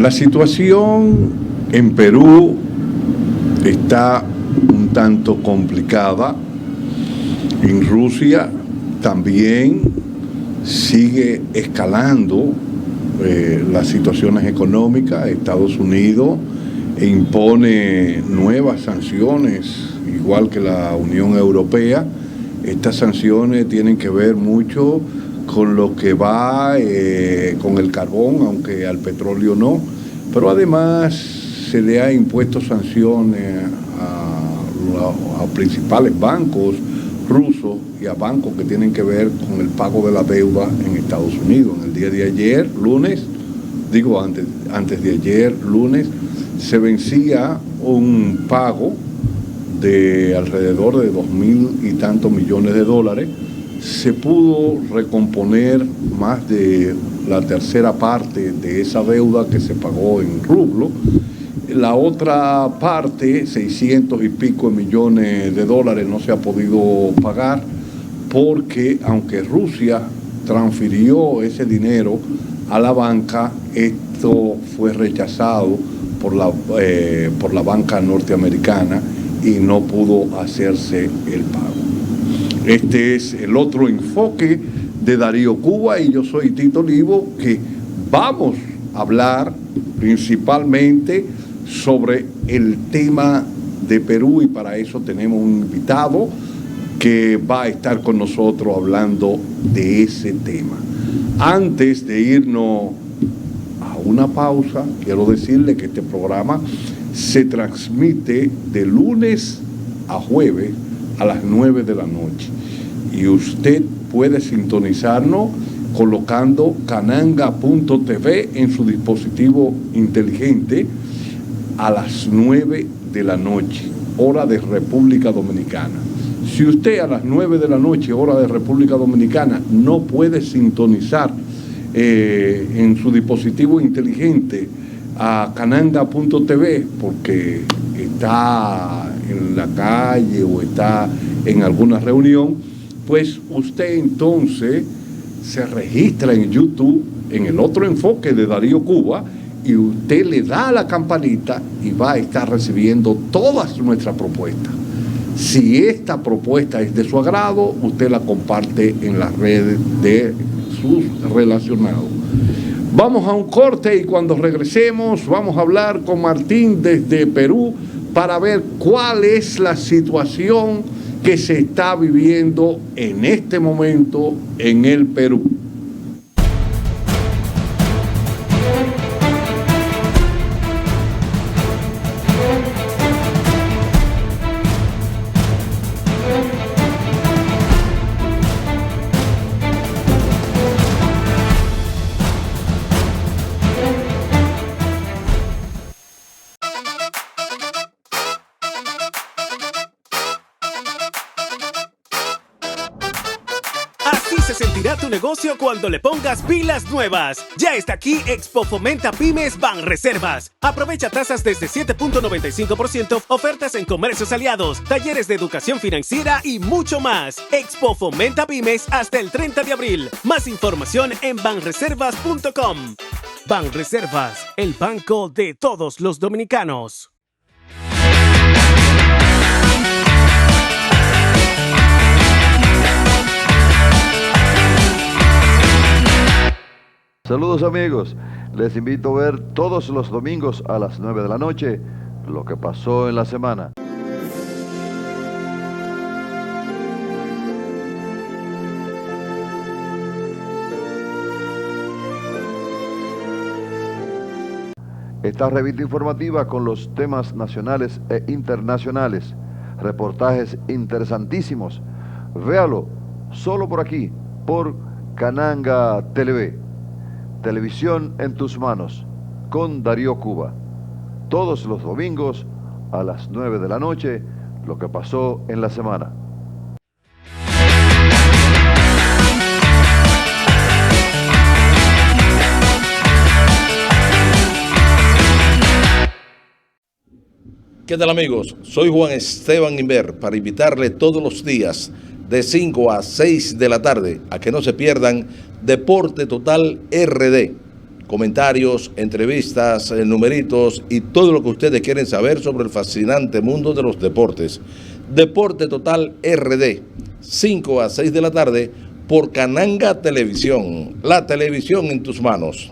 La situación en Perú está un tanto complicada. En Rusia también sigue escalando las situaciones económicas. Estados Unidos impone nuevas sanciones, igual que la Unión Europea. Estas sanciones tienen que ver mucho con lo que va con el carbón, aunque al petróleo no, pero además se le ha impuesto sanciones a principales bancos rusos y a bancos que tienen que ver con el pago de la deuda en Estados Unidos. En el día de ayer, lunes, antes de ayer, lunes, se vencía un pago de alrededor de 2.000 y tantos millones de dólares. Se pudo recomponer más de la tercera parte de esa deuda que se pagó en rublo. La otra parte, 600 y pico millones de dólares, no se ha podido pagar porque aunque Rusia transfirió ese dinero a la banca, esto fue rechazado por la banca norteamericana y no pudo hacerse el pago. Este es el otro enfoque de Darío Cuba y yo soy Tito Olivo, que vamos a hablar principalmente sobre el tema de Perú, y para eso tenemos un invitado que va a estar con nosotros hablando de ese tema. Antes de irnos a una pausa, quiero decirle que este programa se transmite de lunes a jueves a las 9 de la noche y usted puede sintonizarnos colocando cananga.tv en su dispositivo inteligente a las 9 de la noche, hora de República Dominicana. Si usted a las 9 de la noche, hora de República Dominicana, no puede sintonizar en su dispositivo inteligente a cananga.tv porque está en la calle o está en alguna reunión, pues usted entonces se registra en YouTube, en el otro enfoque de Darío Cuba, y usted le da a la campanita y va a estar recibiendo todas nuestras propuestas. Si esta propuesta es de su agrado, usted la comparte en las redes de sus relacionados. Vamos a un corte y cuando regresemos vamos a hablar con Martín desde Perú para ver cuál es la situación que se está viviendo en este momento en el Perú. Tu negocio cuando le pongas pilas nuevas. Ya está aquí Expo Fomenta Pymes Banreservas. Aprovecha tasas desde 7.95%, ofertas en comercios aliados, talleres de educación financiera y mucho más. Expo Fomenta Pymes hasta el 30 de abril. Más información en banreservas.com. Banreservas, el banco de todos los dominicanos. Saludos amigos, les invito a ver todos los domingos a las 9 de la noche lo que pasó en la semana. Esta revista informativa con los temas nacionales e internacionales, reportajes interesantísimos. Véalo solo por aquí, por Cananga TV. Televisión en tus manos, con Darío Cuba. Todos los domingos a las 9 de la noche, lo que pasó en la semana. ¿Qué tal amigos? Soy Juan Esteban Inver para invitarle todos los días de 5 a 6 de la tarde a que no se pierdan Deporte Total RD, comentarios, entrevistas, numeritos y todo lo que ustedes quieren saber sobre el fascinante mundo de los deportes. Deporte Total RD, 5 a 6 de la tarde por Cananga Televisión, la televisión en tus manos.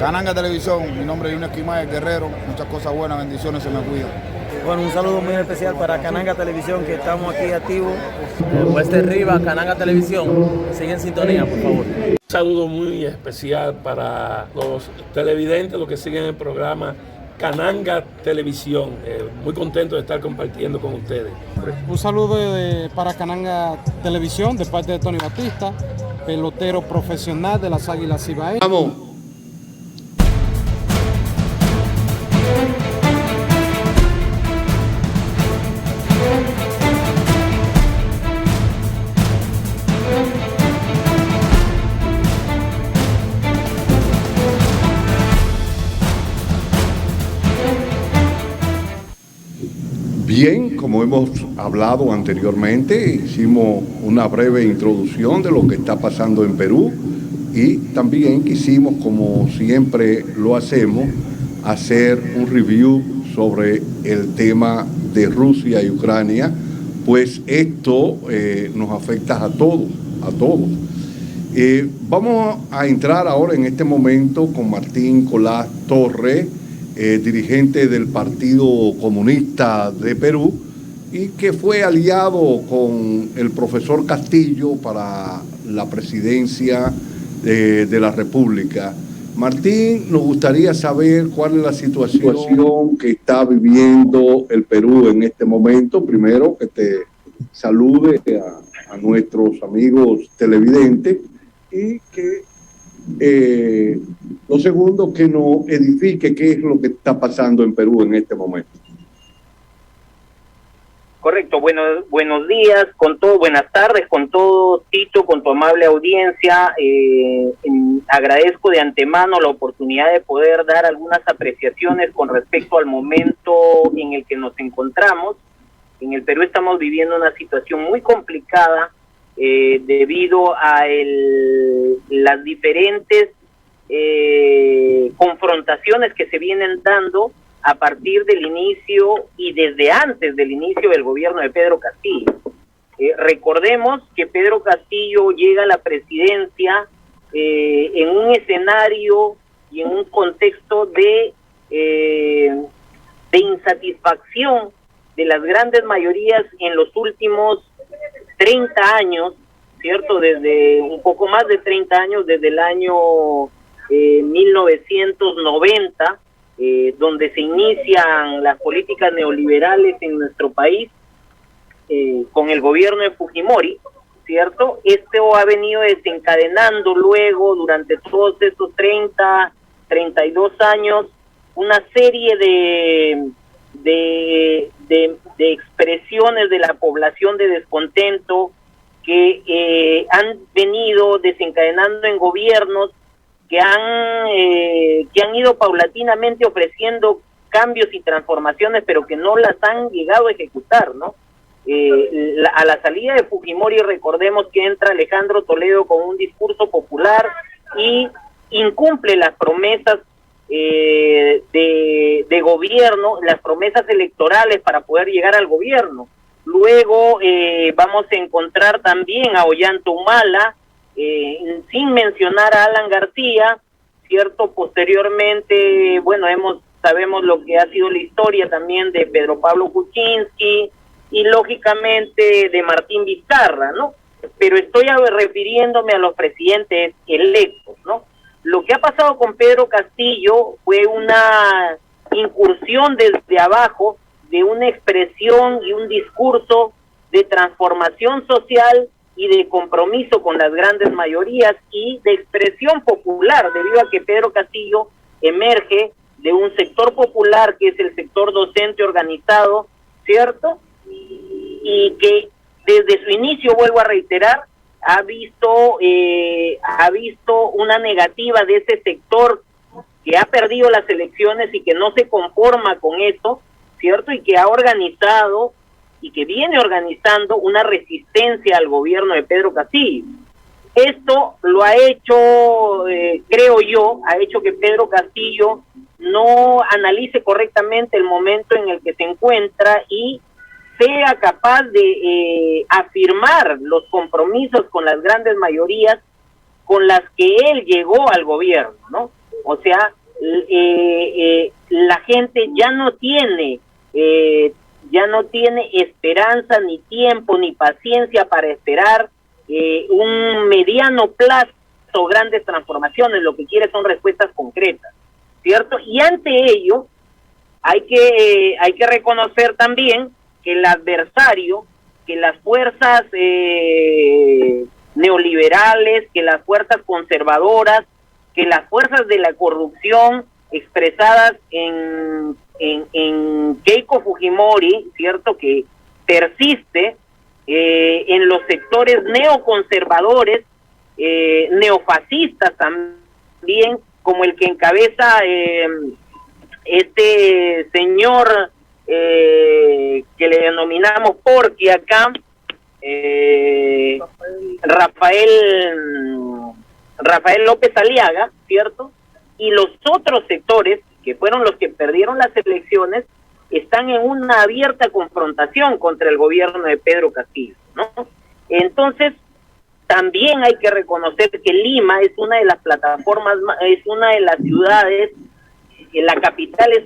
Cananga Televisión, mi nombre es Junior Quimaez Guerrero, muchas cosas buenas, bendiciones, se me cuidan. Bueno, un saludo muy especial para Cananga Televisión, que estamos aquí activos. Wester Rivas, Cananga Televisión, sigue en sintonía, por favor. Un saludo muy especial para los televidentes, los que siguen el programa Cananga Televisión. Muy contento de estar compartiendo con ustedes. Un saludo para Cananga Televisión de parte de Tony Batista, pelotero profesional de las Águilas Cibaeñas. Vamos. Bien, como hemos hablado anteriormente, hicimos una breve introducción de lo que está pasando en Perú y también quisimos, como siempre lo hacemos, hacer un review sobre el tema de Rusia y Ucrania, pues esto nos afecta a todos, a todos. Vamos a entrar ahora en este momento con Martín Colás Torres, dirigente del Partido Comunista de Perú y que fue aliado con el profesor Castillo para la presidencia de la República. Martín, nos gustaría saber cuál es la situación que está viviendo el Perú en este momento. Primero, que te salude a nuestros amigos televidentes y que lo segundo, que nos edifique qué es lo que está pasando en Perú en este momento. Correcto, buenos días, buenas tardes con todo, Tito, con tu amable audiencia. Agradezco de antemano la oportunidad de poder dar algunas apreciaciones con respecto al momento en el que nos encontramos. En el Perú estamos viviendo una situación muy complicada debido a las diferentes confrontaciones que se vienen dando a partir del inicio y desde antes del inicio del gobierno de Pedro Castillo. Recordemos que Pedro Castillo llega a la presidencia en un escenario y en un contexto de insatisfacción de las grandes mayorías en los últimos 30 años, ¿cierto? Desde un poco más de 30 años, desde el año 1990, donde se inician las políticas neoliberales en nuestro país, con el gobierno de Fujimori, ¿cierto? Esto ha venido desencadenando luego, durante todos estos 32 años, una serie de expresiones de la población de descontento que han venido desencadenando en gobiernos que han ido paulatinamente ofreciendo cambios y transformaciones, pero que no las han llegado a ejecutar, ¿no? A la salida de Fujimori, recordemos que entra Alejandro Toledo con un discurso popular y incumple las promesas de gobierno, las promesas electorales para poder llegar al gobierno. Luego vamos a encontrar también a Ollanta Humala, sin mencionar a Alan García, ¿cierto? Posteriormente, bueno, sabemos lo que ha sido la historia también de Pedro Pablo Kuczynski y lógicamente de Martín Vizcarra, ¿no? Pero estoy refiriéndome a los presidentes electos, ¿no? Lo que ha pasado con Pedro Castillo fue una incursión desde abajo de una expresión y un discurso de transformación social y de compromiso con las grandes mayorías y de expresión popular, debido a que Pedro Castillo emerge de un sector popular que es el sector docente organizado, ¿cierto? Y que desde su inicio, vuelvo a reiterar, ha visto una negativa de ese sector que ha perdido las elecciones y que no se conforma con eso, ¿cierto? Y que ha organizado y que viene organizando una resistencia al gobierno de Pedro Castillo. Esto lo ha hecho, creo yo, ha hecho que Pedro Castillo no analice correctamente el momento en el que se encuentra y sea capaz de afirmar los compromisos con las grandes mayorías con las que él llegó al gobierno, ¿no? O sea, la gente ya no tiene esperanza, ni tiempo, ni paciencia para esperar un mediano plazo, grandes transformaciones. Lo que quiere son respuestas concretas, ¿cierto? Y ante ello hay que reconocer también que el adversario, que las fuerzas neoliberales, que las fuerzas conservadoras, que las fuerzas de la corrupción expresadas en Keiko Fujimori, ¿cierto?, que persiste en los sectores neoconservadores, neofascistas también, como el que encabeza este señor que le denominamos Porky acá, Rafael López Aliaga, ¿cierto? Y los otros sectores, que fueron los que perdieron las elecciones, están en una abierta confrontación contra el gobierno de Pedro Castillo, ¿no? Entonces, también hay que reconocer que Lima es una de las plataformas, es una de las ciudades, la capital es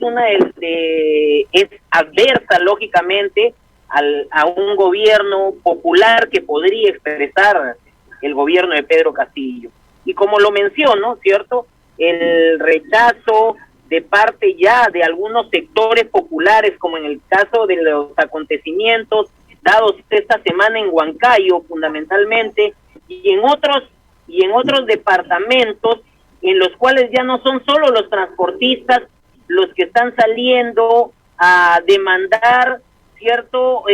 es adversa, lógicamente, a un gobierno popular que podría expresar el gobierno de Pedro Castillo. Y como lo menciono, ¿cierto?, el rechazo de parte ya de algunos sectores populares, como en el caso de los acontecimientos dados esta semana en Huancayo, fundamentalmente, y en otros departamentos, en los cuales ya no son solo los transportistas los que están saliendo a demandar, ¿cierto?,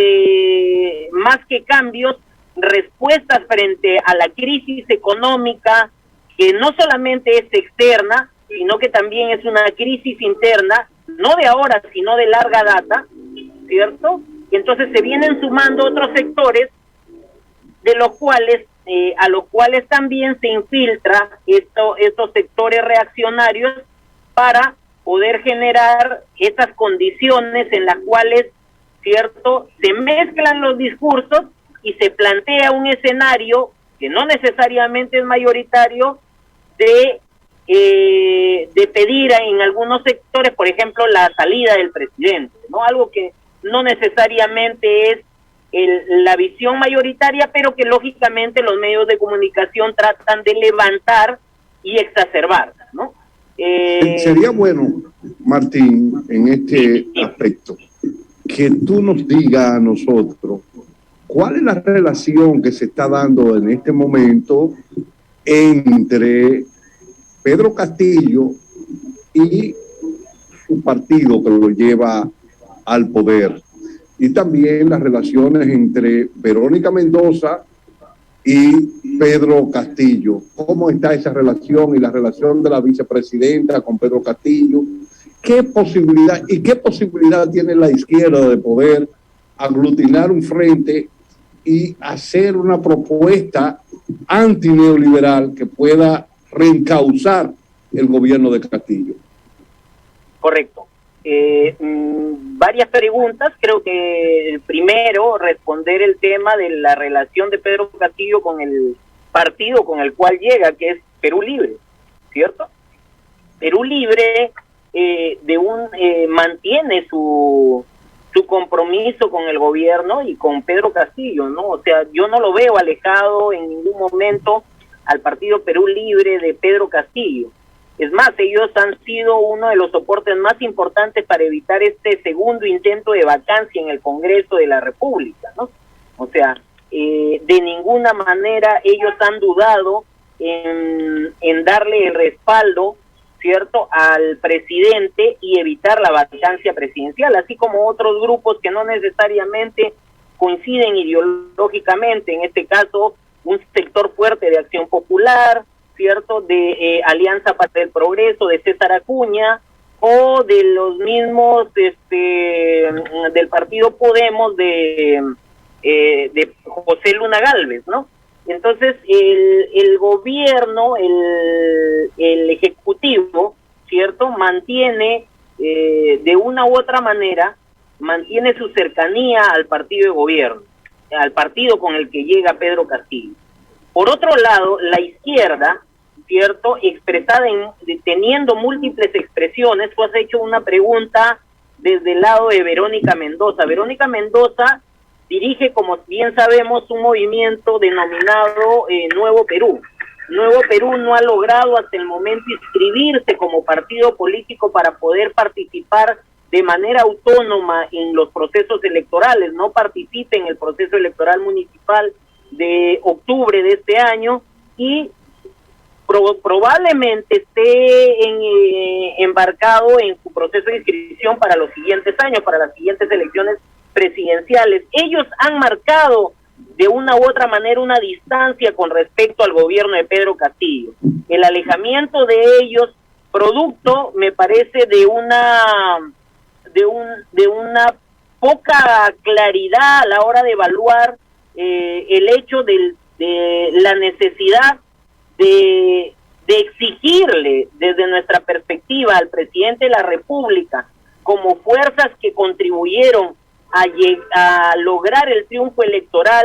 más que cambios, respuestas frente a la crisis económica, que no solamente es externa, sino que también es una crisis interna, no de ahora, sino de larga data, ¿cierto? Y entonces se vienen sumando otros sectores, de los cuales a los cuales también se infiltra estos sectores reaccionarios para poder generar estas condiciones en las cuales, ¿cierto?, se mezclan los discursos y se plantea un escenario que no necesariamente es mayoritario de pedir en algunos sectores, por ejemplo, la salida del presidente, ¿no? Algo que no necesariamente es la visión mayoritaria, pero que lógicamente los medios de comunicación tratan de levantar y exacerbar, ¿no? Sería bueno, Martín, en este aspecto, que tú nos digas a nosotros cuál es la relación que se está dando en este momento entre Pedro Castillo y su partido que lo lleva al poder, y también las relaciones entre Verónica Mendoza y Pedro Castillo. ¿Cómo está esa relación y la relación de la vicepresidenta con Pedro Castillo? ¿Qué posibilidad tiene la izquierda de poder aglutinar un frente y hacer una propuesta antineoliberal que pueda reencauzar el gobierno de Castillo? Correcto. Varias preguntas. Creo que el primero, responder el tema de la relación de Pedro Castillo con el partido con el cual llega, que es Perú Libre, ¿cierto? Perú Libre mantiene su compromiso con el gobierno y con Pedro Castillo, ¿no? O sea, yo no lo veo alejado en ningún momento al partido Perú Libre de Pedro Castillo. Es más, ellos han sido uno de los soportes más importantes para evitar este segundo intento de vacancia en el Congreso de la República, ¿no? O sea, de ninguna manera ellos han dudado en darle el respaldo, ¿cierto?, al presidente y evitar la vacancia presidencial, así como otros grupos que no necesariamente coinciden ideológicamente, en este caso un sector fuerte de Acción Popular, ¿cierto?, de Alianza para el Progreso, de César Acuña, o de los mismos del partido Podemos de José Luna Gálvez, ¿no? Entonces el gobierno, el ejecutivo, ¿cierto?, mantiene de una u otra manera, mantiene su cercanía al partido de gobierno, al partido con el que llega Pedro Castillo. Por otro lado, la izquierda, ¿cierto?, expresada teniendo múltiples expresiones. Tú has hecho una pregunta desde el lado de Verónica Mendoza. Verónica Mendoza dirige, como bien sabemos, un movimiento denominado Nuevo Perú. Nuevo Perú no ha logrado hasta el momento inscribirse como partido político para poder participar de manera autónoma en los procesos electorales. No participa en el proceso electoral municipal de octubre de este año y probablemente esté embarcado en su proceso de inscripción para los siguientes años, para las siguientes elecciones presidenciales. Ellos han marcado de una u otra manera una distancia con respecto al gobierno de Pedro Castillo. El alejamiento de ellos, producto, me parece, de una poca claridad a la hora de evaluar el hecho de la necesidad de exigirle desde nuestra perspectiva al presidente de la República, como fuerzas que contribuyeron a lograr el triunfo electoral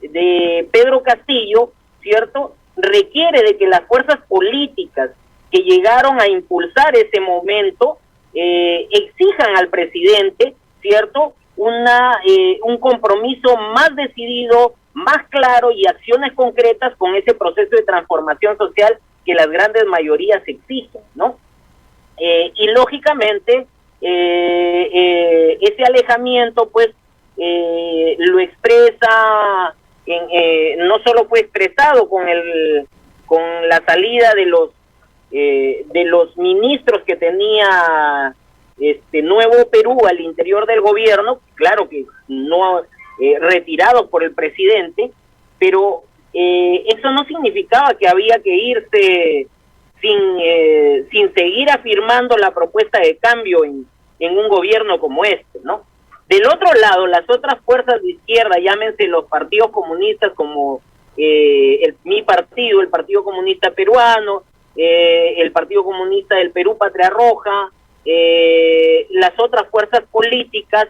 de Pedro Castillo, ¿cierto?, requiere de que las fuerzas políticas que llegaron a impulsar ese momento exijan al presidente, ¿cierto?, un compromiso más decidido, más claro y acciones concretas con ese proceso de transformación social que las grandes mayorías exigen, ¿no? Y lógicamente ese alejamiento, pues, lo expresa, no solo fue expresado con la salida de los ministros que tenía Nuevo Perú al interior del gobierno, claro que no retirados por el presidente, pero eso no significaba que había que irse sin seguir afirmando la propuesta de cambio en un gobierno como este, ¿no? Del otro lado, las otras fuerzas de izquierda, llámense los partidos comunistas como mi partido, el Partido Comunista Peruano, el Partido Comunista del Perú, Patria Roja, las otras fuerzas políticas,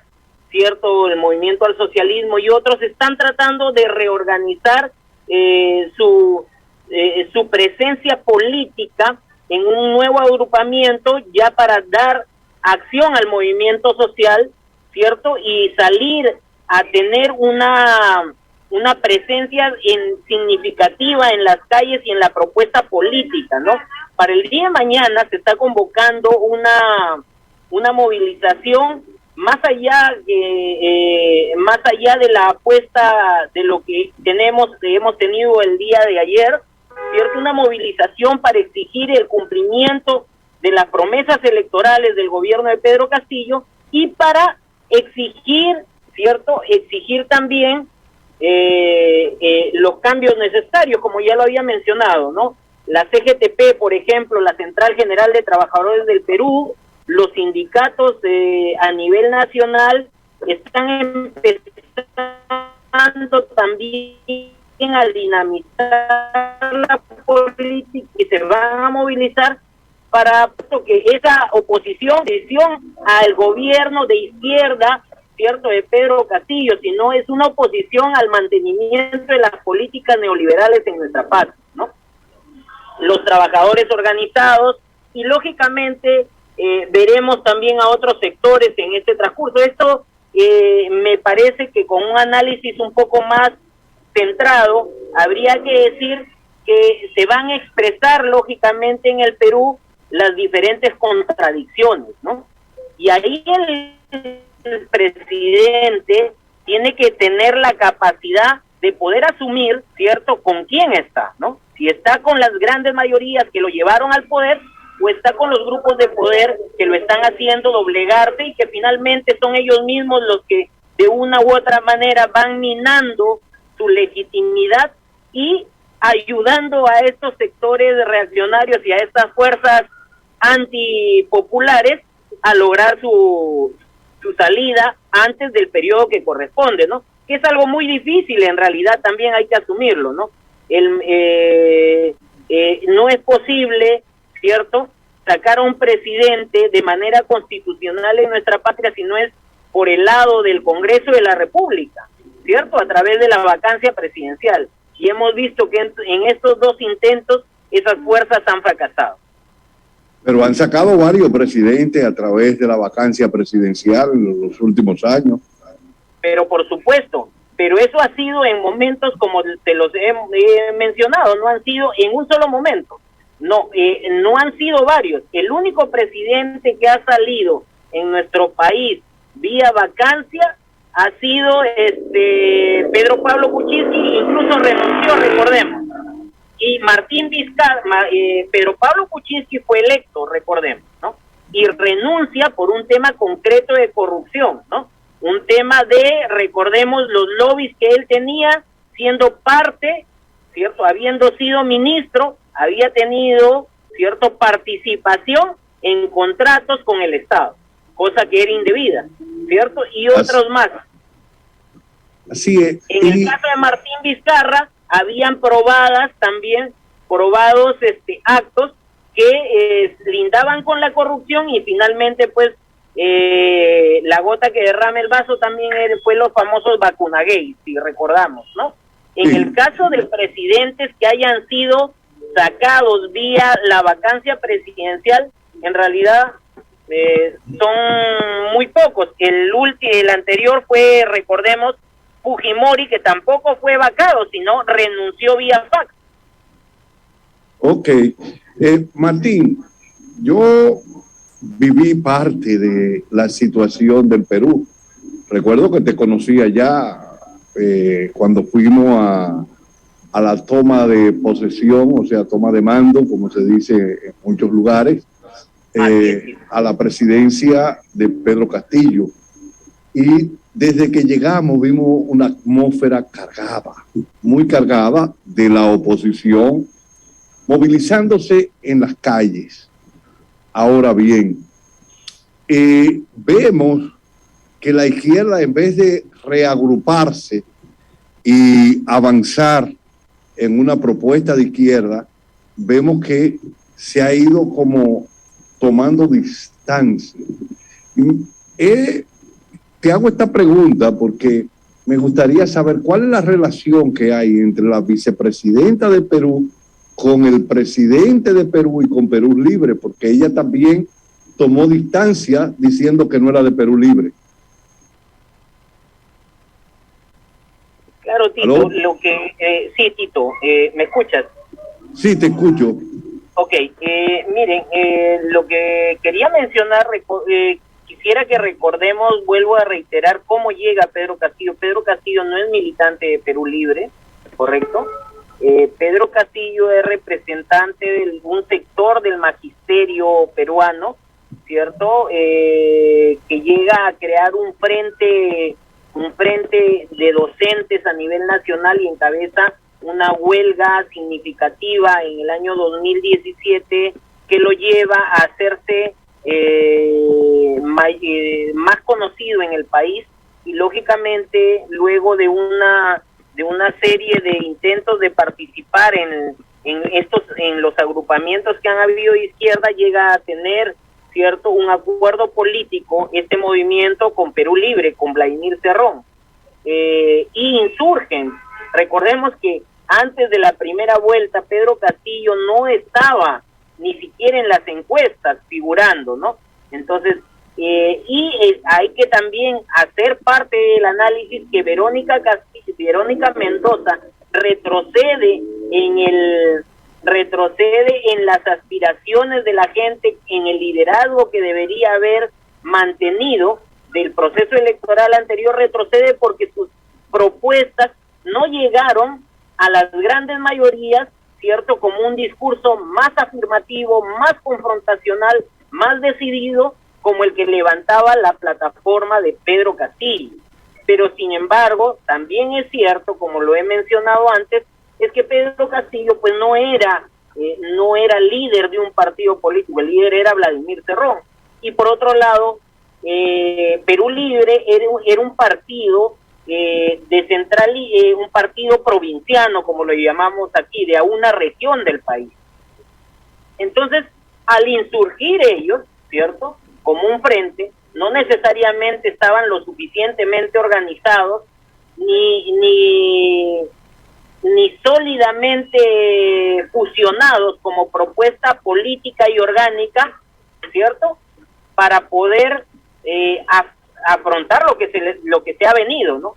¿cierto?, el Movimiento al Socialismo y otros, están tratando de reorganizar su presencia política en un nuevo agrupamiento ya para dar acción al movimiento social, ¿cierto?, y salir a tener una presencia significativa en las calles y en la propuesta política, ¿no? Para el día de mañana se está convocando una movilización más allá de la apuesta de lo que hemos tenido el día de ayer, ¿cierto? Una movilización para exigir el cumplimiento de las promesas electorales del gobierno de Pedro Castillo y para exigir, ¿cierto?, exigir también los cambios necesarios, como ya lo había mencionado, ¿no? La CGTP, por ejemplo, la Central General de Trabajadores del Perú, los sindicatos a nivel nacional están empezando también a dinamizar la política y se van a movilizar para que esa oposición al gobierno de izquierda, ¿cierto?, de Pedro Castillo, sino es una oposición al mantenimiento de las políticas neoliberales en nuestra patria, ¿no? Los trabajadores organizados y lógicamente veremos también a otros sectores en este transcurso. Esto me parece que con un análisis un poco más centrado habría que decir que se van a expresar lógicamente en el Perú las diferentes contradicciones, ¿no? Y ahí el presidente tiene que tener la capacidad de poder asumir, ¿cierto?, con quién está, ¿no? Si está con las grandes mayorías que lo llevaron al poder, o está con los grupos de poder que lo están haciendo doblegarse y que finalmente son ellos mismos los que de una u otra manera van minando su legitimidad y ayudando a estos sectores reaccionarios y a estas fuerzas antipopulares a lograr su salida antes del periodo que corresponde, ¿no? Que es algo muy difícil, en realidad también hay que asumirlo, ¿no? No es posible, ¿cierto?, sacar a un presidente de manera constitucional en nuestra patria si no es por el lado del Congreso de la República, ¿cierto?, a través de la vacancia presidencial. Y hemos visto que en estos dos intentos esas fuerzas han fracasado. Pero han sacado varios presidentes a través de la vacancia presidencial en los últimos años. Pero por supuesto, pero eso ha sido en momentos como te los he mencionado, no han sido en un solo momento, no han sido varios. El único presidente que ha salido en nuestro país vía vacancia ha sido Pedro Pablo Kuczynski, incluso renunció, recordemos. Y Martín Vizcarra, Pedro Pablo Kuczynski fue electo, recordemos, ¿no? Y renuncia por un tema concreto de corrupción, ¿no? Un tema de, recordemos, los lobbies que él tenía siendo parte, ¿cierto? Habiendo sido ministro, había tenido, ¿cierto?, participación en contratos con el Estado, cosa que era indebida, ¿cierto? Y otros más. Así es. En el caso de Martín Vizcarra, habían probados actos que lindaban con la corrupción y finalmente, pues, la gota que derrama el vaso también fue los famosos vacunagate, si recordamos, ¿no? En el caso de presidentes que hayan sido sacados vía la vacancia presidencial, en realidad son muy pocos. El anterior fue, recordemos, Fujimori, que tampoco fue vacado, sino renunció vía fax. Ok. Martín, yo viví parte de la situación del Perú. Recuerdo que te conocía ya cuando fuimos a la toma de posesión, o sea, toma de mando, como se dice en muchos lugares, a la presidencia de Pedro Castillo. Y desde que llegamos vimos una atmósfera cargada, muy cargada de la oposición, movilizándose en las calles. Ahora bien, vemos que la izquierda, en vez de reagruparse y avanzar en una propuesta de izquierda, vemos que se ha ido como tomando distancia. Te hago esta pregunta porque me gustaría saber cuál es la relación que hay entre la vicepresidenta de Perú con el presidente de Perú y con Perú Libre, porque ella también tomó distancia diciendo que no era de Perú Libre. Claro, Tito, sí, Tito, ¿me escuchas? Sí, te escucho. Ok, miren, lo que quería mencionar, quisiera que recordemos, vuelvo a reiterar cómo llega Pedro Castillo. Pedro Castillo no es militante de Perú Libre, ¿correcto? Pedro Castillo es representante de un sector del magisterio peruano, ¿cierto? Que llega a crear un frente de docentes a nivel nacional y encabeza una huelga significativa en el año 2017 que lo lleva a hacerse más conocido en el país y lógicamente luego de una serie de intentos de participar en los agrupamientos que han habido de izquierda, llega a tener, ¿cierto?, un acuerdo político, este movimiento con Perú Libre, con Vladimir Cerrón, y insurgen. Recordemos que antes de la primera vuelta Pedro Castillo no estaba ni siquiera en las encuestas figurando, ¿no? Entonces, hay que también hacer parte del análisis que Verónica Mendoza retrocede en las aspiraciones de la gente, en el liderazgo que debería haber mantenido del proceso electoral anterior, retrocede porque sus propuestas no llegaron a las grandes mayorías, ¿cierto? Como un discurso más afirmativo, más confrontacional, más decidido, como el que levantaba la plataforma de Pedro Castillo. Pero sin embargo, también es cierto, como lo he mencionado antes, es que Pedro Castillo pues no era líder de un partido político, el líder era Vladimir Cerrón. Y por otro lado, Perú Libre era un partido un partido provinciano, como lo llamamos aquí, de una región del país. Entonces, al insurgir ellos, ¿cierto?, como un frente, no necesariamente estaban lo suficientemente organizados ni sólidamente fusionados como propuesta política y orgánica, ¿cierto?, para poder afrontar lo que se ha venido, ¿no?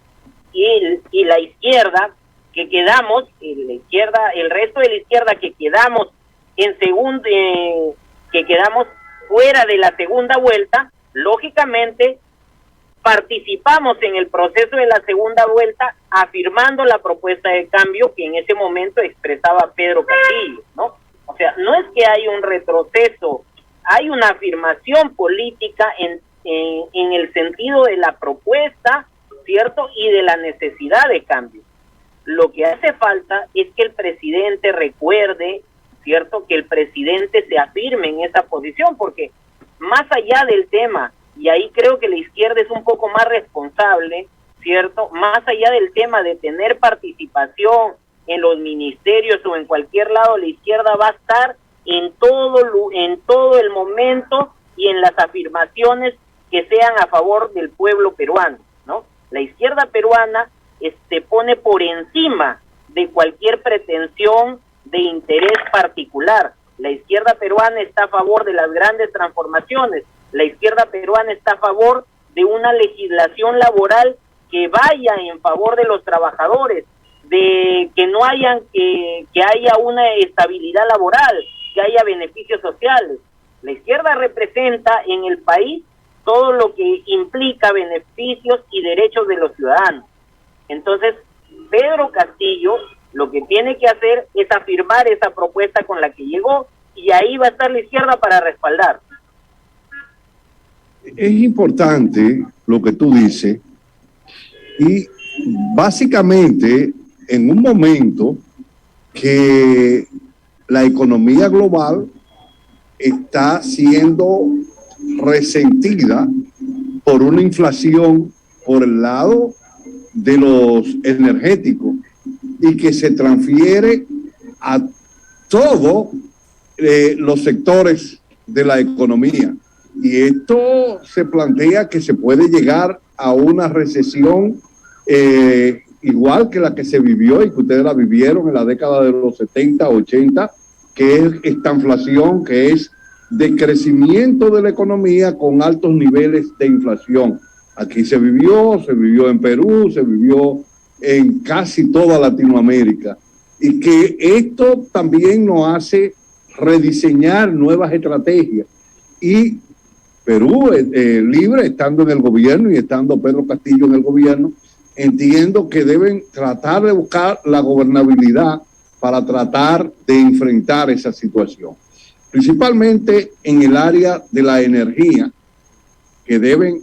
Y la izquierda que quedamos, el resto de la izquierda que quedamos que quedamos fuera de la segunda vuelta, lógicamente participamos en el proceso de la segunda vuelta afirmando la propuesta de cambio que en ese momento expresaba Pedro Castillo, ¿no? O sea, no es que hay un retroceso, hay una afirmación política en el sentido de la propuesta, ¿cierto?, y de la necesidad de cambio. Lo que hace falta es que el presidente recuerde, ¿cierto?, que el presidente se afirme en esa posición, porque más allá del tema, y ahí creo que la izquierda es un poco más responsable, ¿cierto?, más allá del tema de tener participación en los ministerios o en cualquier lado, la izquierda va a estar en todo el momento y en las afirmaciones que sean a favor del pueblo peruano, ¿no? La izquierda peruana pone por encima de cualquier pretensión de interés particular. La izquierda peruana está a favor de las grandes transformaciones. La izquierda peruana está a favor de una legislación laboral que vaya en favor de los trabajadores, de que no hayan que haya una estabilidad laboral, que haya beneficios sociales. La izquierda representa en el país todo lo que implica beneficios y derechos de los ciudadanos. Entonces, Pedro Castillo lo que tiene que hacer es afirmar esa propuesta con la que llegó, y ahí va a estar la izquierda para respaldar. Es importante lo que tú dices, y básicamente en un momento que la economía global está siendo resentida por una inflación por el lado de los energéticos y que se transfiere a todos los sectores de la economía. Y esto se plantea que se puede llegar a una recesión igual que la que se vivió y que ustedes la vivieron en la década de los 70, 80, que es esta inflación, que es de crecimiento de la economía con altos niveles de inflación. Aquí se vivió en Perú, se vivió en casi toda Latinoamérica, y que esto también nos hace rediseñar nuevas estrategias. Y Perú Libre, estando en el gobierno y estando Pedro Castillo en el gobierno, entiendo que deben tratar de buscar la gobernabilidad para tratar de enfrentar esa situación, principalmente en el área de la energía, que deben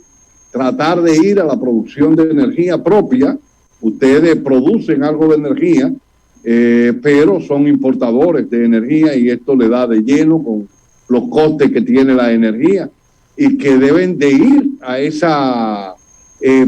tratar de ir a la producción de energía propia. Ustedes producen algo de energía, pero son importadores de energía, y esto le da de lleno con los costes que tiene la energía, y que deben de ir a esa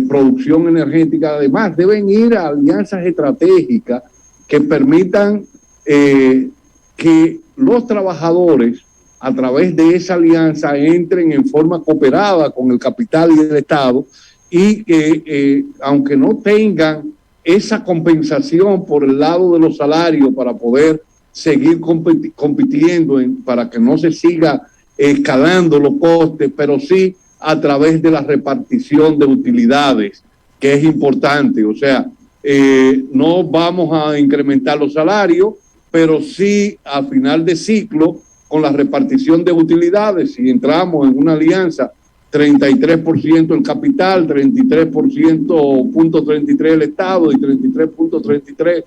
producción energética. Además, deben ir a alianzas estratégicas que permitan que los trabajadores, a través de esa alianza, entren en forma cooperada con el capital y el Estado, y que aunque no tengan esa compensación por el lado de los salarios para poder seguir compitiendo, para que no se siga escalando los costes, pero sí a través de la repartición de utilidades, que es importante. O sea, no vamos a incrementar los salarios, pero sí a final de ciclo, con la repartición de utilidades, si entramos en una alianza 33% el capital, 33.33 el Estado y 33.33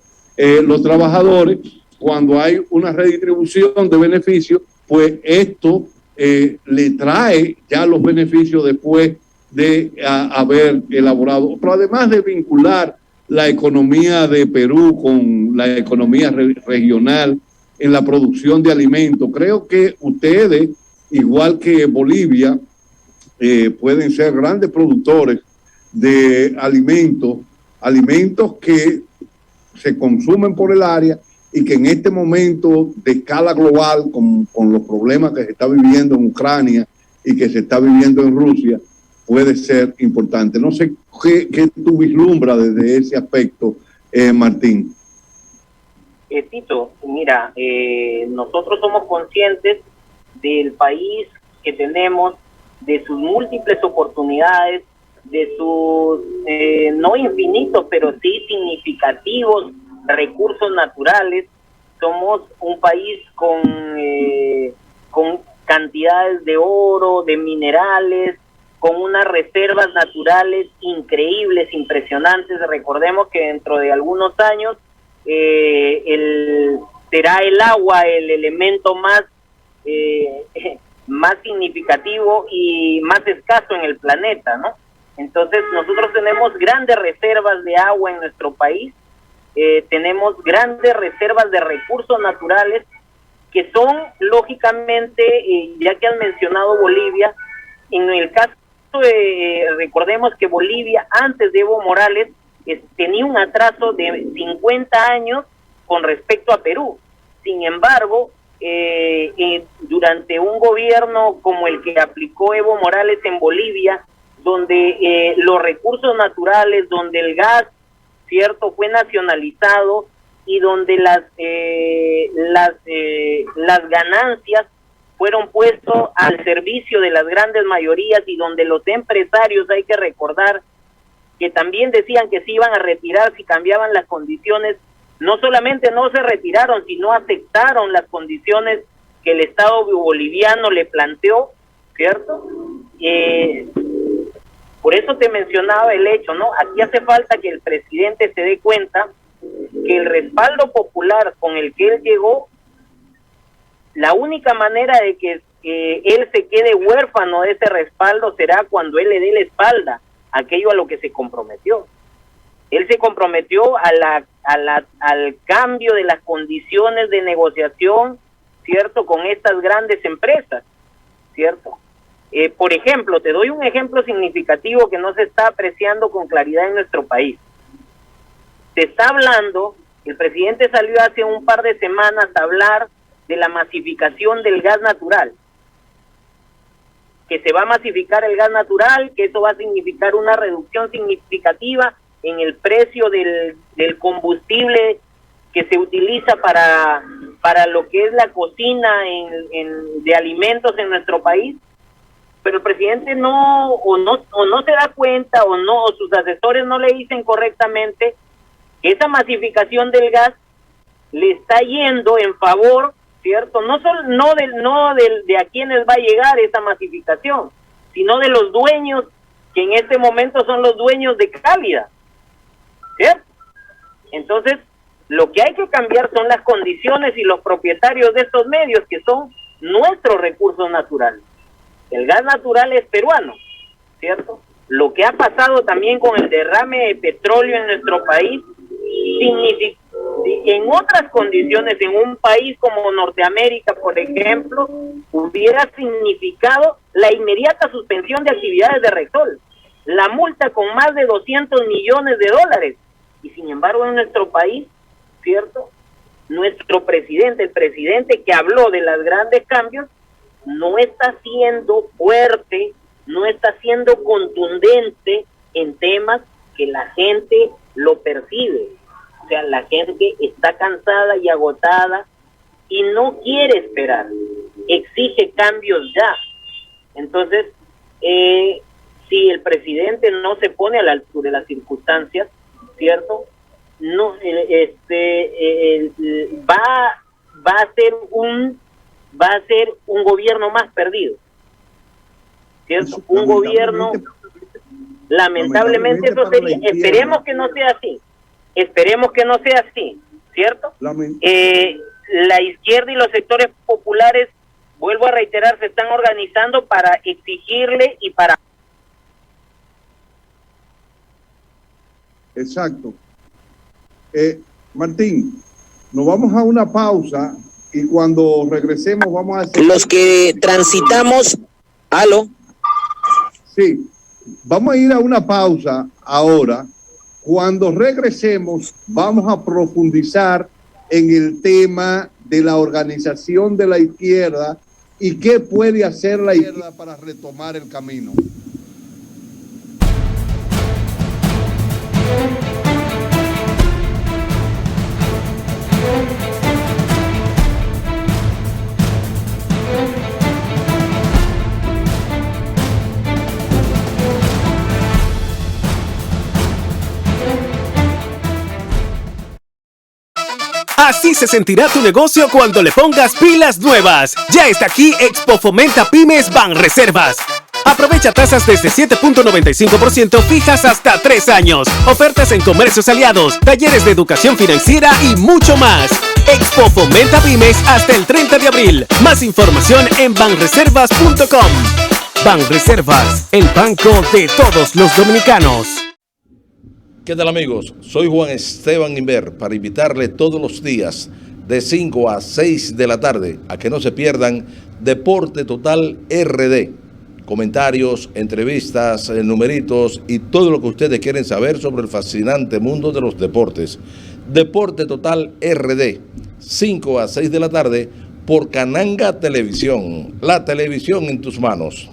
los trabajadores. Cuando hay una redistribución de beneficios, pues esto le trae ya los beneficios después de haber elaborado. Pero además de vincular la economía de Perú con la economía regional en la producción de alimentos, creo que ustedes, igual que Bolivia, pueden ser grandes productores de alimentos que se consumen por el área y que en este momento de escala global, con los problemas que se está viviendo en Ucrania y que se está viviendo en Rusia, puede ser importante. No sé qué tú vislumbras desde ese aspecto, Martín. Tito, mira, nosotros somos conscientes del país que tenemos, de sus múltiples oportunidades, de sus no infinitos, pero sí significativos recursos naturales. Somos un país con cantidades de oro, de minerales, con unas reservas naturales increíbles, impresionantes. Recordemos que dentro de algunos años será el agua el elemento más significativo y más escaso en el planeta, ¿no? Entonces nosotros tenemos grandes reservas de agua en nuestro país, tenemos grandes reservas de recursos naturales que son, lógicamente, ya que han mencionado Bolivia, en el caso recordemos que Bolivia antes de Evo Morales tenía un atraso de 50 años con respecto a Perú. Sin embargo, durante un gobierno como el que aplicó Evo Morales en Bolivia, donde los recursos naturales, donde el gas, cierto, fue nacionalizado y donde las ganancias fueron puestos al servicio de las grandes mayorías y donde los empresarios, hay que recordar que también decían que se iban a retirar si cambiaban las condiciones. No solamente no se retiraron, sino aceptaron las condiciones que el Estado boliviano le planteó, ¿cierto? Por eso te mencionaba el hecho, ¿no? Aquí hace falta que el presidente se dé cuenta que el respaldo popular con el que él llegó, la única manera de que él se quede huérfano de ese respaldo será cuando él le dé la espalda a aquello a lo que se comprometió. Él se comprometió al cambio de las condiciones de negociación, ¿cierto?, con estas grandes empresas, ¿cierto? Por ejemplo, te doy un ejemplo significativo que no se está apreciando con claridad en nuestro país. Se está hablando, el presidente salió hace un par de semanas a hablar de la masificación del gas natural, que se va a masificar el gas natural, que eso va a significar una reducción significativa en el precio del combustible que se utiliza para lo que es la cocina de alimentos en nuestro país. Pero el presidente no se da cuenta, o sus asesores no le dicen correctamente que esa masificación del gas le está yendo en favor, ¿cierto? No de a quienes va a llegar esa masificación, sino de los dueños, que en este momento son los dueños de Cálida, ¿cierto? Entonces, lo que hay que cambiar son las condiciones y los propietarios de estos medios, que son nuestros recursos naturales. El gas natural es peruano, ¿cierto? Lo que ha pasado también con el derrame de petróleo en nuestro país significa, en otras condiciones, en un país como Norteamérica, por ejemplo, hubiera significado la inmediata suspensión de actividades de Repsol, la multa con más de 200 millones de dólares. Y sin embargo, en nuestro país, ¿cierto?, nuestro presidente, el presidente que habló de los grandes cambios, no está siendo fuerte, no está siendo contundente en temas que la gente lo percibe. O sea, la gente está cansada y agotada y no quiere esperar, exige cambios ya. Entonces, si el presidente no se pone a la altura de las circunstancias, ¿cierto?, no, va a ser un gobierno más perdido, ¿cierto? Un gobierno, lamentablemente eso sería, esperemos que no sea así, ¿cierto? La izquierda y los sectores populares, vuelvo a reiterar, se están organizando para exigirle y para... Exacto. Martín, nos vamos a una pausa y cuando regresemos vamos a hacer... Los que transitamos... ¿Aló? Sí, vamos a ir a una pausa ahora. Cuando regresemos vamos a profundizar en el tema de la organización de la izquierda y qué puede hacer la izquierda para retomar el camino. Así se sentirá tu negocio cuando le pongas pilas nuevas. Ya está aquí Expo Fomenta Pymes Banreservas. Aprovecha tasas desde 7.95% fijas hasta 3 años. Ofertas en comercios aliados, talleres de educación financiera y mucho más. Expo Fomenta Pymes hasta el 30 de abril. Más información en banreservas.com. Banreservas, el banco de todos los dominicanos. ¿Qué tal, amigos? Soy Juan Esteban Inver para invitarle todos los días de 5 a 6 de la tarde a que no se pierdan Deporte Total RD. Comentarios, entrevistas, numeritos y todo lo que ustedes quieren saber sobre el fascinante mundo de los deportes. Deporte Total RD, 5 a 6 de la tarde por Cananga Televisión, la televisión en tus manos.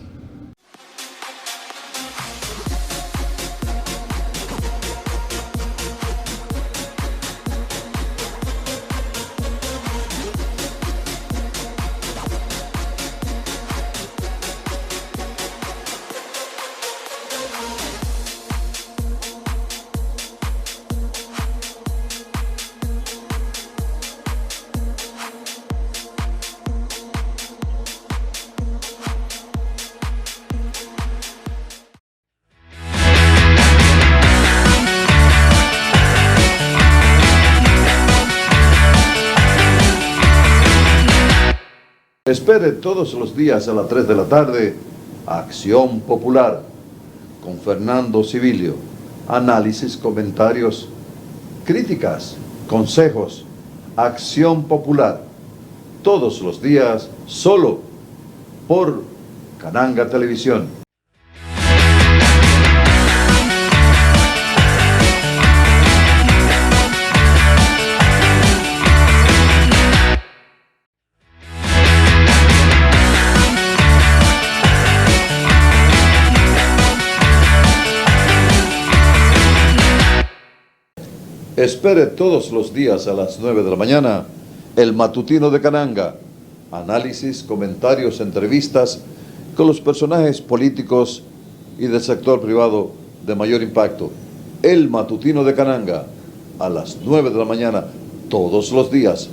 Espere todos los días a las 3 de la tarde, Acción Popular, con Fernando Civilio. Análisis, comentarios, críticas, consejos. Acción Popular, todos los días, solo por Cananga Televisión. Espere todos los días a las 9 de la mañana el matutino de Cananga. Análisis, comentarios, entrevistas con los personajes políticos y del sector privado de mayor impacto. El matutino de Cananga a las 9 de la mañana todos los días.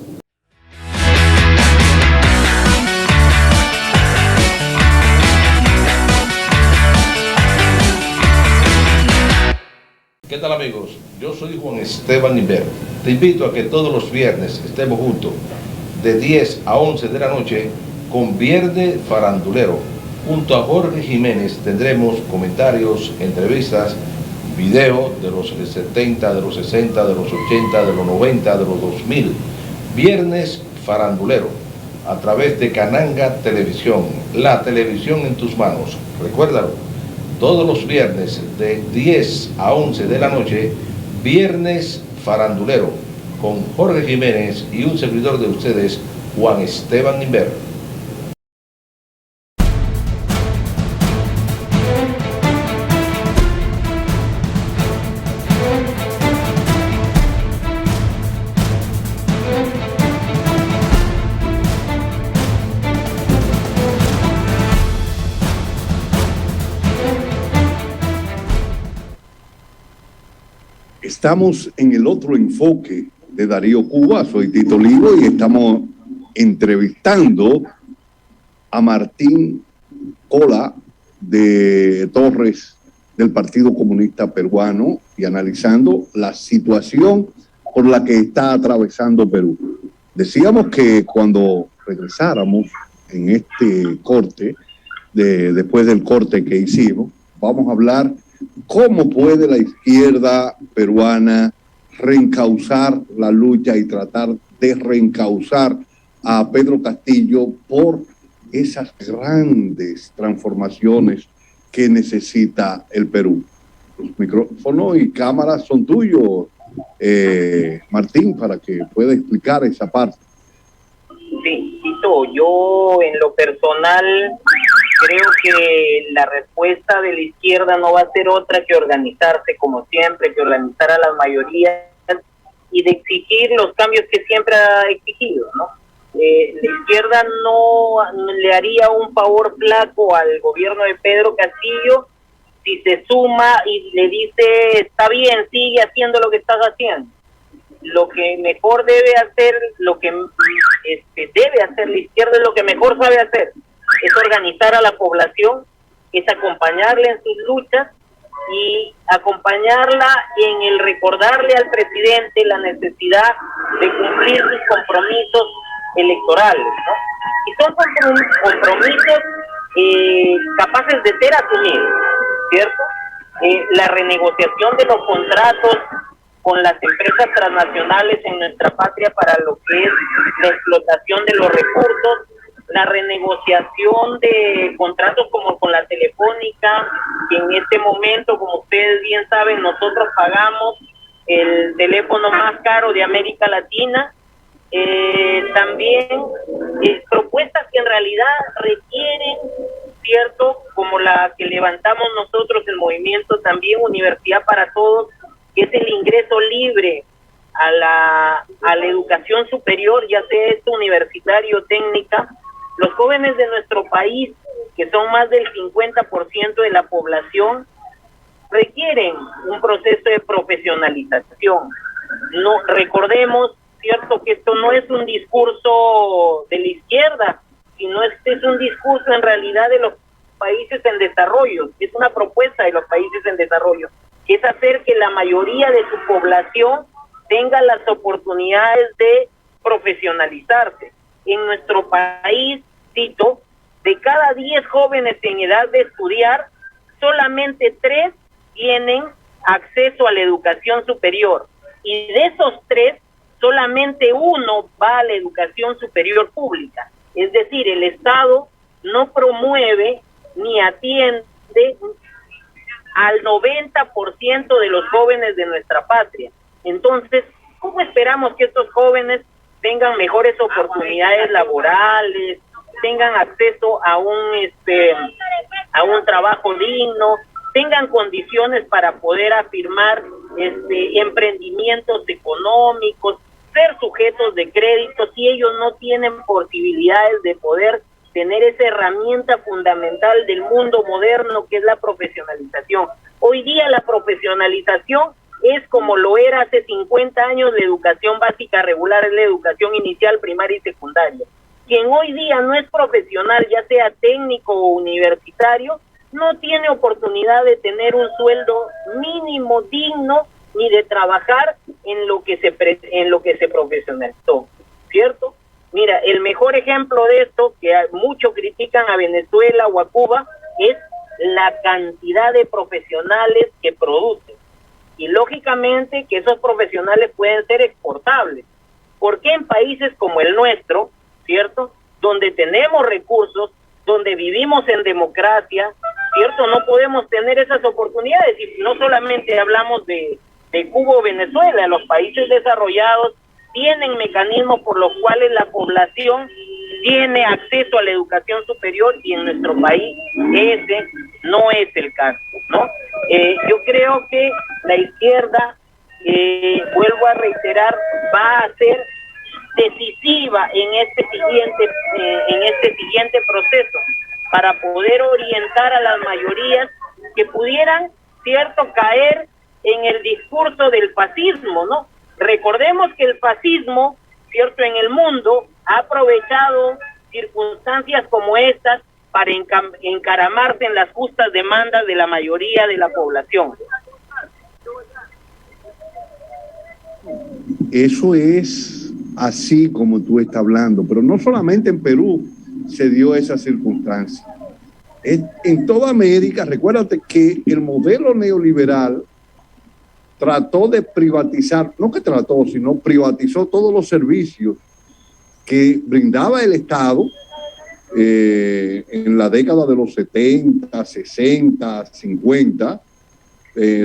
¿Qué tal, amigos? Yo soy Juan Esteban Inver. Te invito a que todos los viernes estemos juntos de 10 a 11 de la noche con Viernes Farandulero. Junto a Jorge Jiménez tendremos comentarios, entrevistas, videos de los 70, de los 60, de los 80, de los 90, de los 2000. Viernes Farandulero a través de Cananga Televisión, la televisión en tus manos. Recuérdalo. Todos los viernes de 10 a 11 de la noche, Viernes Farandulero, con Jorge Jiménez y un servidor de ustedes, Juan Esteban Inver. Estamos en el otro enfoque de Darío Cuba, soy Tito Olivo y estamos entrevistando a Martín Cola de Torres del Partido Comunista Peruano y analizando la situación por la que está atravesando Perú. Decíamos que cuando regresáramos en este corte, después del corte que hicimos, vamos a hablar cómo puede la izquierda peruana reencauzar la lucha y tratar de reencauzar a Pedro Castillo por esas grandes transformaciones que necesita el Perú. Los micrófonos y cámaras son tuyos, Martín, para que pueda explicar esa parte. Sí, Tito, yo en lo personal creo que la respuesta de la izquierda no va a ser otra que organizarse como siempre, que organizar a las mayorías y de exigir los cambios que siempre ha exigido, ¿no? La izquierda no le haría un favor flaco al gobierno de Pedro Castillo si se suma y le dice, está bien, sigue haciendo lo que estás haciendo. Lo que mejor debe hacer, lo que debe hacer la izquierda es lo que mejor sabe hacer, es organizar a la población, es acompañarle en sus luchas y acompañarla en el recordarle al presidente la necesidad de cumplir sus compromisos electorales, ¿no? Y son compromisos capaces de ser asumidos, ¿cierto? La renegociación de los contratos con las empresas transnacionales en nuestra patria para lo que es la explotación de los recursos, la renegociación de contratos como con la Telefónica, que en este momento, como ustedes bien saben, nosotros pagamos el teléfono más caro de América Latina. También propuestas que en realidad requieren, ¿cierto?, como la que levantamos nosotros, el movimiento también Universidad para Todos, que es el ingreso libre a la educación superior, ya sea esto universitario o técnica. Los jóvenes de nuestro país, que son más del 50% de la población, requieren un proceso de profesionalización. No, recordemos, cierto, que esto no es un discurso de la izquierda, sino es un discurso en realidad de los países en desarrollo, es una propuesta de los países en desarrollo, que es hacer que la mayoría de su población tenga las oportunidades de profesionalizarse. En nuestro país, Tito, de cada 10 jóvenes en edad de estudiar, solamente 3 tienen acceso a la educación superior. Y de esos 3, solamente 1 va a la educación superior pública. Es decir, el Estado no promueve ni atiende al 90% de los jóvenes de nuestra patria. Entonces, ¿cómo esperamos que estos jóvenes tengan mejores oportunidades laborales, tengan acceso a un trabajo digno, tengan condiciones para poder afirmar emprendimientos económicos, ser sujetos de crédito, si ellos no tienen posibilidades de poder tener esa herramienta fundamental del mundo moderno que es la profesionalización? Hoy día la profesionalización es como lo era hace 50 años la educación básica regular, es la educación inicial, primaria y secundaria. Quien hoy día no es profesional, ya sea técnico o universitario, no tiene oportunidad de tener un sueldo mínimo digno ni de trabajar en lo que se profesionalizó, ¿cierto? Mira, el mejor ejemplo de esto, que muchos critican a Venezuela o a Cuba, es la cantidad de profesionales que producen. Y lógicamente que esos profesionales pueden ser exportables. ¿Por qué en países como el nuestro, cierto, donde tenemos recursos, donde vivimos en democracia, cierto, no podemos tener esas oportunidades? Y no solamente hablamos de Cuba o Venezuela, los países desarrollados tienen mecanismos por los cuales la población tiene acceso a la educación superior y en nuestro país ese no es el caso, ¿no? Yo creo que la izquierda, vuelvo a reiterar, va a ser decisiva en este siguiente proceso para poder orientar a las mayorías que pudieran, cierto, caer en el discurso del fascismo, ¿no? Recordemos que el fascismo, cierto, en el mundo ha aprovechado circunstancias como estas para encaramarse en las justas demandas de la mayoría de la población. Eso es así como tú estás hablando, pero no solamente en Perú se dio esa circunstancia. En toda América, recuérdate que el modelo neoliberal trató de privatizar, no que trató, sino privatizó todos los servicios que brindaba el Estado en la década de los 70, 60, 50,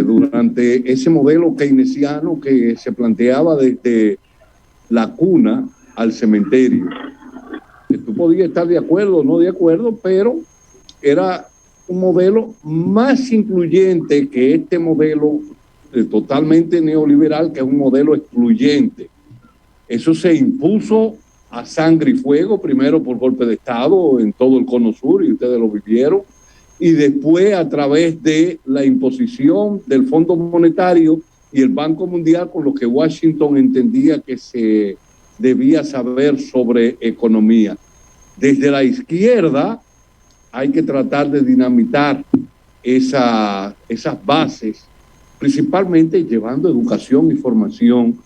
durante ese modelo keynesiano que se planteaba desde la cuna al cementerio. Tú podías estar de acuerdo o no de acuerdo, pero era un modelo más incluyente que este modelo totalmente neoliberal, que es un modelo excluyente. Eso se impuso a sangre y fuego, primero por golpe de Estado en todo el Cono Sur, y ustedes lo vivieron, y después a través de la imposición del Fondo Monetario y el Banco Mundial, con lo que Washington entendía que se debía saber sobre economía. Desde la izquierda hay que tratar de dinamitar esas bases, principalmente llevando educación y formación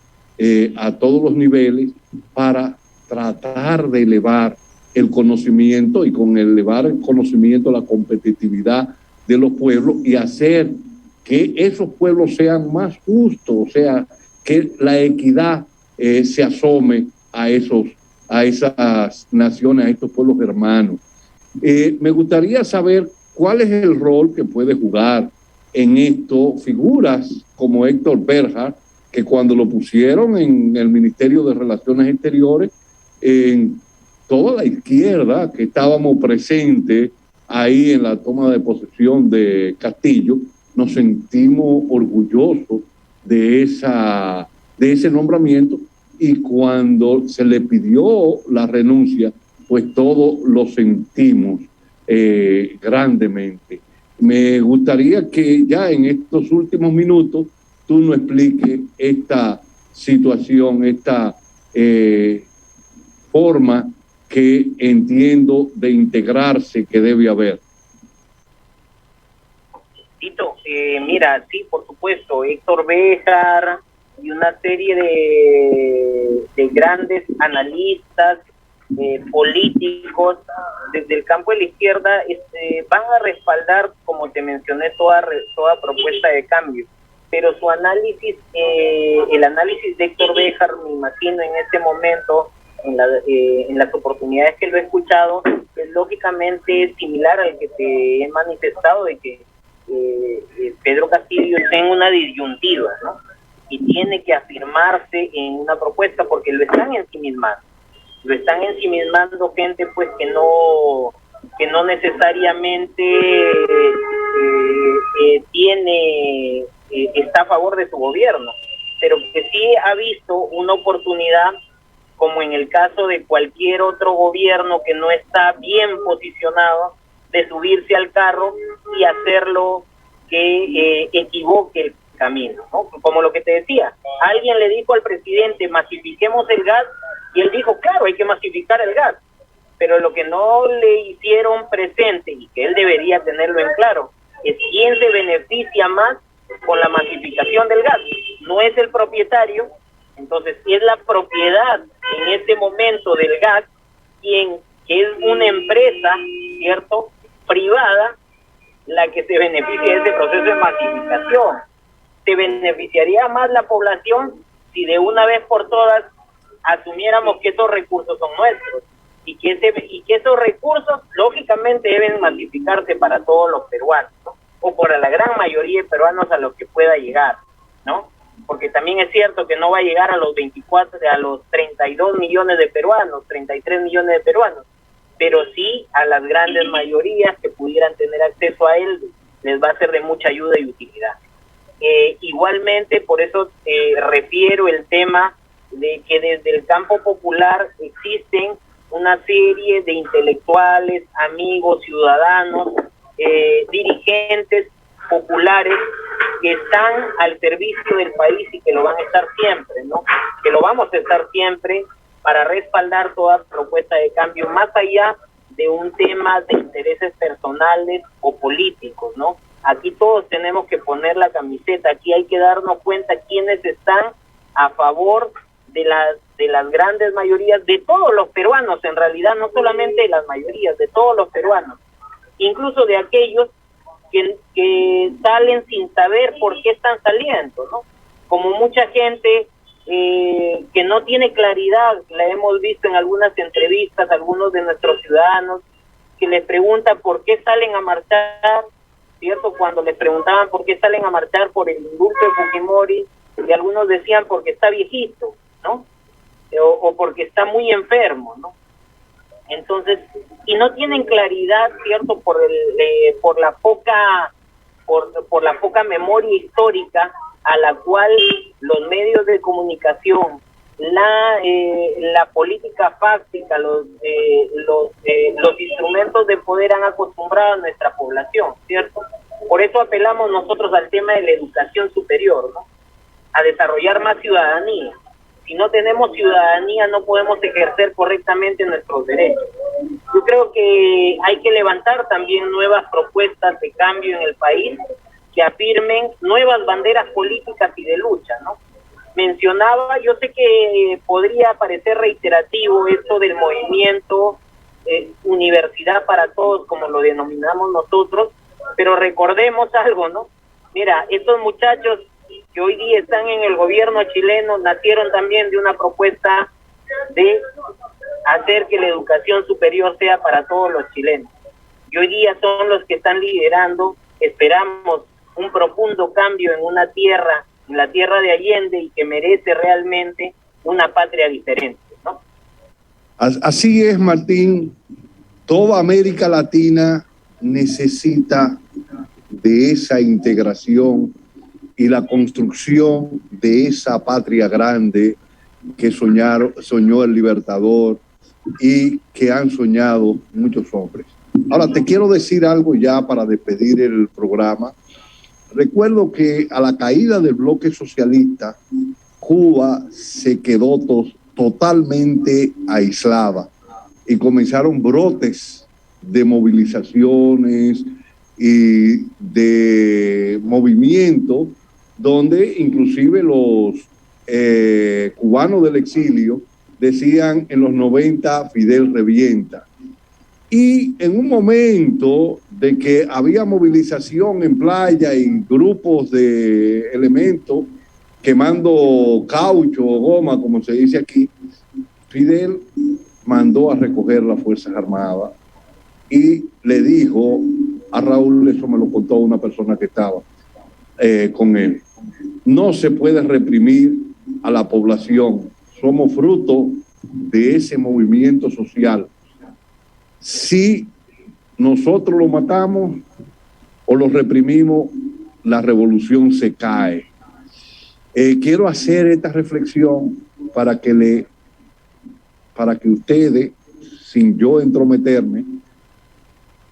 a todos los niveles para tratar de elevar el conocimiento, y con elevar el conocimiento la competitividad de los pueblos, y hacer que esos pueblos sean más justos, o sea, que la equidad se asome a esas naciones, a estos pueblos hermanos. Me gustaría saber cuál es el rol que puede jugar en esto figuras como Héctor Berhard, que cuando lo pusieron en el Ministerio de Relaciones Exteriores, en toda la izquierda que estábamos presentes ahí en la toma de posesión de Castillo, nos sentimos orgullosos de ese nombramiento, y cuando se le pidió la renuncia, pues todos lo sentimos grandemente. Me gustaría que ya en estos últimos minutos tú nos expliques esta situación, esta forma que entiendo de integrarse que debe haber. Tito, mira, sí, por supuesto, Héctor Béjar y una serie de grandes analistas políticos desde el campo de la izquierda van a respaldar, como te mencioné, toda propuesta de cambio, pero su análisis, el análisis de Héctor Béjar, me imagino en este momento, en las oportunidades que lo he escuchado, es lógicamente similar al que te he manifestado, de que Pedro Castillo está en una disyuntiva, ¿no? Y tiene que afirmarse en una propuesta, porque lo están ensimismando gente pues que no necesariamente está a favor de su gobierno, pero que sí ha visto una oportunidad, como en el caso de cualquier otro gobierno que no está bien posicionado, de subirse al carro y hacerlo que equivoque el camino, ¿no? Como lo que te decía, alguien le dijo al presidente, masifiquemos el gas, y él dijo, claro, hay que masificar el gas, pero lo que no le hicieron presente, y que él debería tenerlo en claro, es quién se beneficia más con la masificación del gas. No es el propietario, entonces es la propiedad en este momento del gas, que es una empresa, ¿cierto?, privada, la que se beneficia de este proceso de masificación. Se beneficiaría más la población si de una vez por todas asumiéramos que esos recursos son nuestros, y que esos recursos lógicamente deben masificarse para todos los peruanos, ¿no? O para la gran mayoría de peruanos a los que pueda llegar, ¿no? Porque también es cierto que no va a llegar a los 32 millones de peruanos, 33 millones de peruanos, pero sí a las grandes mayorías que pudieran tener acceso a él, les va a ser de mucha ayuda y utilidad. Igualmente, por eso refiero el tema de que desde el campo popular existen una serie de intelectuales, amigos, ciudadanos, dirigentes populares que están al servicio del país y que lo van a estar siempre, ¿no? Que lo vamos a estar siempre para respaldar toda propuesta de cambio, más allá de un tema de intereses personales o políticos, ¿no? Aquí todos tenemos que poner la camiseta, aquí hay que darnos cuenta quiénes están a favor de las grandes mayorías, de todos los peruanos, en realidad, no solamente de las mayorías, de todos los peruanos, incluso de aquellos que salen sin saber por qué están saliendo, ¿no? Como mucha gente que no tiene claridad, la hemos visto en algunas entrevistas, algunos de nuestros ciudadanos, que les preguntan por qué salen a marchar, ¿cierto? Cuando les preguntaban por qué salen a marchar por el indulto de Fujimori, y algunos decían porque está viejito, ¿no? O porque está muy enfermo, ¿no? Entonces, y no tienen claridad, ¿cierto? Por la poca memoria histórica a la cual los medios de comunicación, la política fáctica, los instrumentos de poder han acostumbrado a nuestra población, ¿cierto? Por eso apelamos nosotros al tema de la educación superior, ¿no? A desarrollar más ciudadanía. Si no tenemos ciudadanía, no podemos ejercer correctamente nuestros derechos. Yo creo que hay que levantar también nuevas propuestas de cambio en el país que afirmen nuevas banderas políticas y de lucha, ¿no? Mencionaba, yo sé que podría parecer reiterativo esto del movimiento Universidad para Todos, como lo denominamos nosotros, pero recordemos algo, ¿no? Mira, estos muchachos que hoy día están en el gobierno chileno nacieron también de una propuesta de hacer que la educación superior sea para todos los chilenos. Y hoy día son los que están liderando, esperamos un profundo cambio en una tierra, en la tierra de Allende, y que merece realmente una patria diferente, ¿no? Así es, Martín. Toda América Latina necesita de esa integración y la construcción de esa patria grande que soñó el Libertador y que han soñado muchos hombres. Ahora, te quiero decir algo ya para despedir el programa. Recuerdo que a la caída del bloque socialista, Cuba se quedó totalmente aislada y comenzaron brotes de movilizaciones y de movimiento donde inclusive los cubanos del exilio decían en los 90 Fidel revienta. Y en un momento de que había movilización en playa y grupos de elementos quemando caucho o goma, como se dice aquí, Fidel mandó a recoger las Fuerzas Armadas y le dijo a Raúl, eso me lo contó una persona que estaba con él, no se puede reprimir a la población, somos fruto de ese movimiento social. Si nosotros lo matamos o lo reprimimos, la revolución se cae. Quiero hacer esta reflexión para que ustedes, sin yo entrometerme,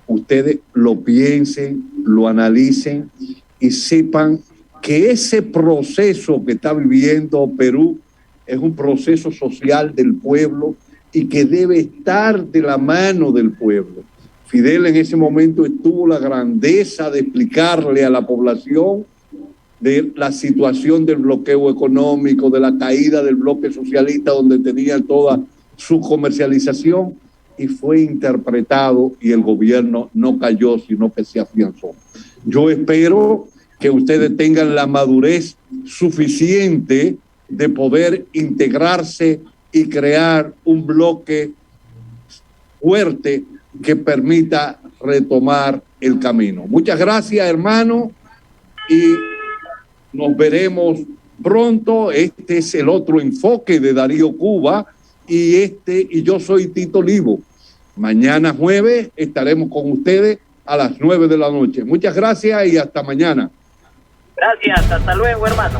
ustedes lo piensen, lo analicen y sepan que ese proceso que está viviendo Perú es un proceso social del pueblo y que debe estar de la mano del pueblo. Fidel en ese momento tuvo la grandeza de explicarle a la población de la situación del bloqueo económico, de la caída del bloque socialista donde tenía toda su comercialización, y fue interpretado y el gobierno no cayó, sino que se afianzó. Yo espero que ustedes tengan la madurez suficiente de poder integrarse y crear un bloque fuerte que permita retomar el camino. Muchas gracias, hermano, y nos veremos pronto. Este es el otro enfoque de Darío Cuba y yo soy Tito Livo. Mañana jueves estaremos con ustedes a las 9 de la noche. Muchas gracias y hasta mañana. Gracias, hasta luego, hermano.